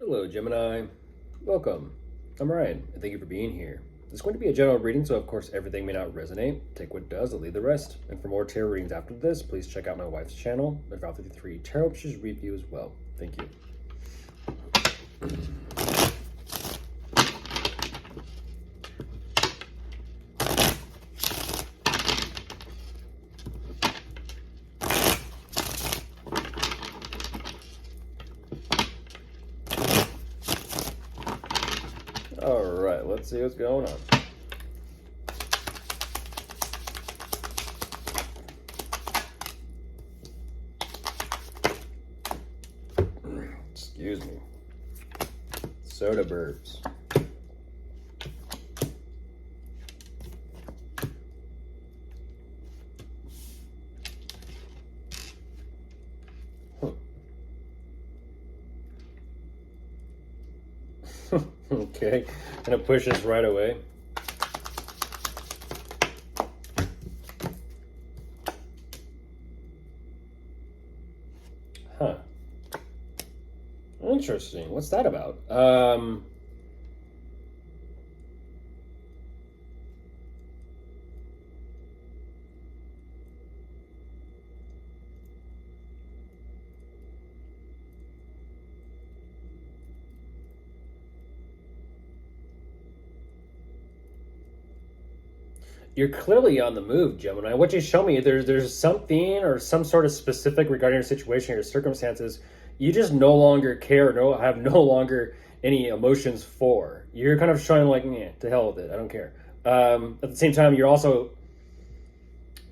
Hello, Gemini. Welcome. I'm Ryan, and thank you for being here. This is going to be a general reading, so of course everything may not resonate. Take what does and leave the rest. And for more tarot readings after this, please check out my wife's channel, the Wildfire Tarot. She's review as well. Thank you. All right, let's see what's going on. Excuse me. Soda burps. Okay, gonna push this right away. Huh. Interesting. What's that about? You're clearly on the move, Gemini. What you show me, there's something or some sort of specific regarding your situation, your circumstances, you just no longer care, have no longer any emotions for. You're kind of showing like, meh, to hell with it, I don't care. At the same time, you're also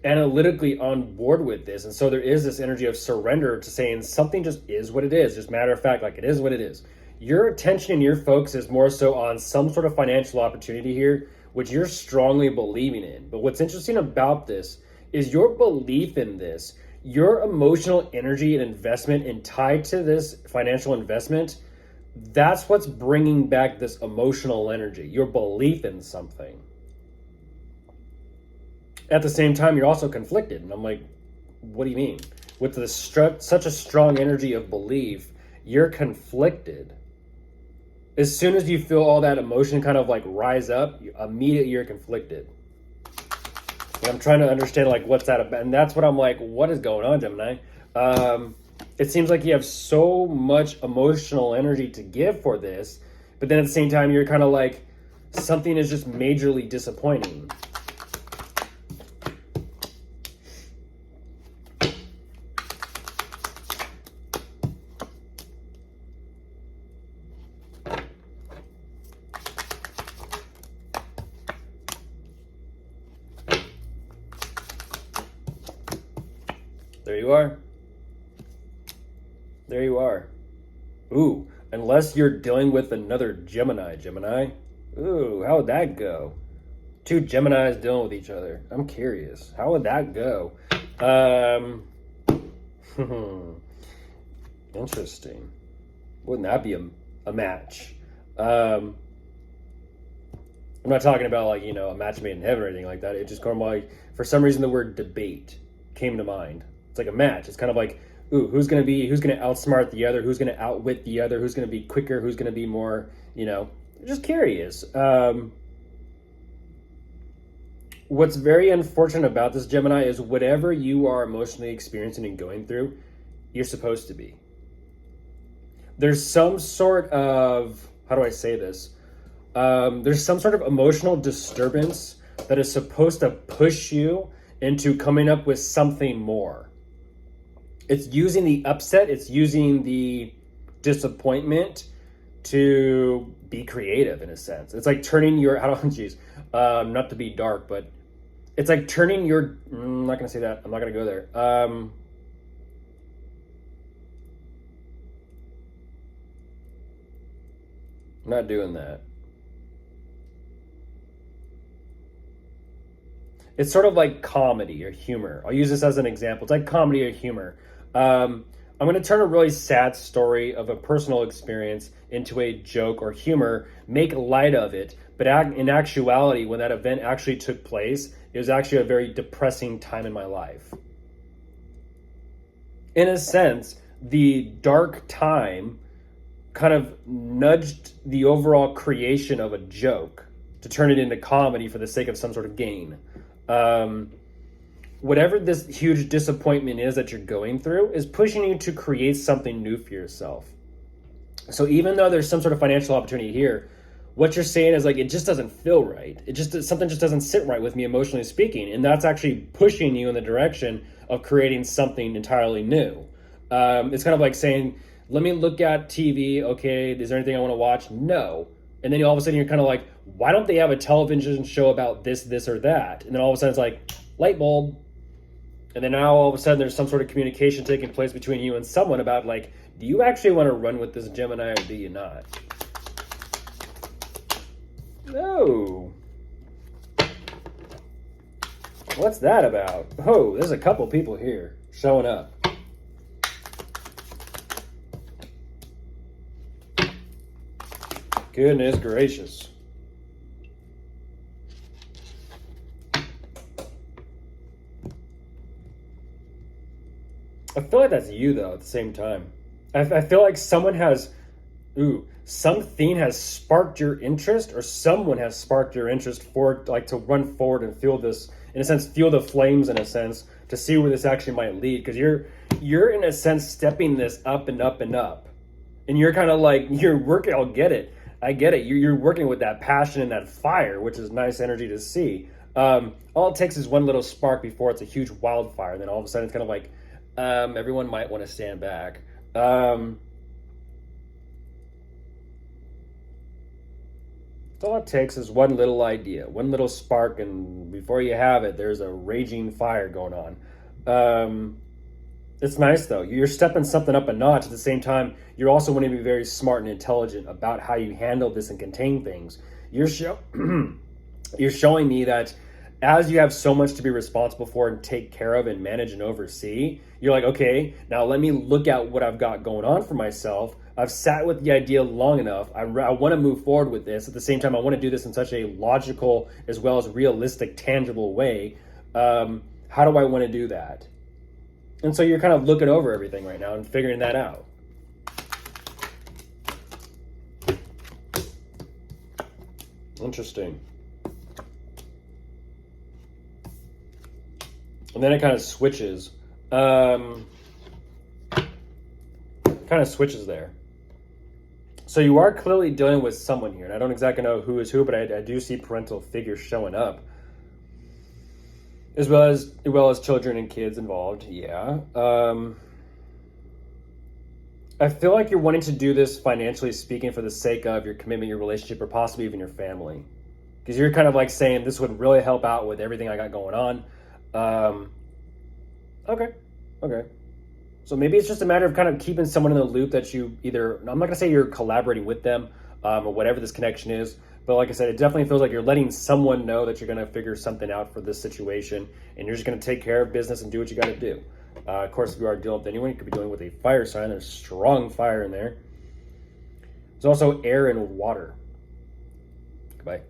analytically on board with this, and so there is this energy of surrender to saying something just is what it is, just matter of fact, like it is what it is. Your attention and your focus is more so on some sort of financial opportunity here, which you're strongly believing in. But what's interesting about this is your belief in this, your emotional energy and investment and tied to this financial investment. That's what's bringing back this emotional energy, your belief in something. At the same time, you're also conflicted. And I'm like, what do you mean? With this such a strong energy of belief, you're conflicted. As soon as you feel all that emotion kind of like rise up, immediately you're conflicted. And I'm trying to understand like what's that about, and that's what I'm like, what is going on, Gemini? It seems like you have so much emotional energy to give for this, but then at the same time you're kind of like, something is just majorly disappointing. There you are. There you are. Ooh, unless you're dealing with another Gemini. Ooh, how would that go? Two Geminis dealing with each other. I'm curious. How would that go? Interesting. Wouldn't that be a match? I'm not talking about like, a match made in heaven or anything like that. It just kind of like, for some reason, the word debate came to mind. It's like a match. It's kind of like, ooh, who's going to outsmart the other? Who's going to outwit the other? Who's going to be quicker? Who's going to be more, just curious. What's very unfortunate about this, Gemini, is whatever you are emotionally experiencing and going through, you're supposed to be. There's some sort of, how do I say this? There's some sort of emotional disturbance that is supposed to push you into coming up with something more. It's using the upset, it's using the disappointment to be creative in a sense. It's like turning your, not to be dark, but it's like turning your, I'm not going to say that. I'm not going to go there. I'm not doing that. It's sort of like comedy or humor. I'll use this as an example. It's like comedy or humor. I'm going to turn a really sad story of a personal experience into a joke or humor, make light of it. But in actuality, when that event actually took place, it was actually a very depressing time in my life. In a sense, the dark time kind of nudged the overall creation of a joke to turn it into comedy for the sake of some sort of gain. Whatever this huge disappointment is that you're going through is pushing you to create something new for yourself. So even though there's some sort of financial opportunity here, what you're saying is like, it just doesn't feel right. Something just doesn't sit right with me emotionally speaking. And that's actually pushing you in the direction of creating something entirely new. It's kind of like saying, let me look at TV. Okay, is there anything I want to watch? No. And then all of a sudden you're kind of like, why don't they have a television show about this, or that? And then all of a sudden it's like, light bulb. And then now all of a sudden there's some sort of communication taking place between you and someone about like, do you actually want to run with this Gemini or do you not? No. What's that about? Oh, there's a couple people here showing up. Goodness gracious. I feel like that's you though at the same time. I feel like something has sparked your interest, or someone has sparked your interest for like to run forward and feel this, in a sense, feel the flames in a sense, to see where this actually might lead. Because you're in a sense stepping this up and up and up. And you're kind of like, you're working, I get it. You're working with that passion and that fire, which is nice energy to see. All it takes is one little spark before it's a huge wildfire. And then all of a sudden it's kind of like, everyone might want to stand back. All it takes is one little idea, one little spark, and before you have it, there's a raging fire going on. It's nice though. You're stepping something up a notch. At the same time, you're also wanting to be very smart and intelligent about how you handle this and contain things. You're showing me that as you have so much to be responsible for and take care of and manage and oversee, you're like, okay, now let me look at what I've got going on for myself. I've sat with the idea long enough. I want to move forward with this. At the same time, I want to do this in such a logical as well as realistic, tangible way. How do I want to do that? And so you're kind of looking over everything right now and figuring that out. Interesting. And then it kind of switches. Kind of switches there. So you are clearly dealing with someone here. And I don't exactly know who is who, but I do see parental figures showing up. As well as children and kids involved, yeah. I feel like you're wanting to do this financially speaking for the sake of your commitment, your relationship, or possibly even your family. Because you're kind of like saying, this would really help out with everything I got going on. Okay. So maybe it's just a matter of kind of keeping someone in the loop that you either, I'm not going to say you're collaborating with them, or whatever this connection is. But like I said, it definitely feels like you're letting someone know that you're going to figure something out for this situation, and you're just going to take care of business and do what you got to do. Of course, if you are dealing with anyone, you could be dealing with a fire sign. There's strong fire in there. There's also air and water. Goodbye.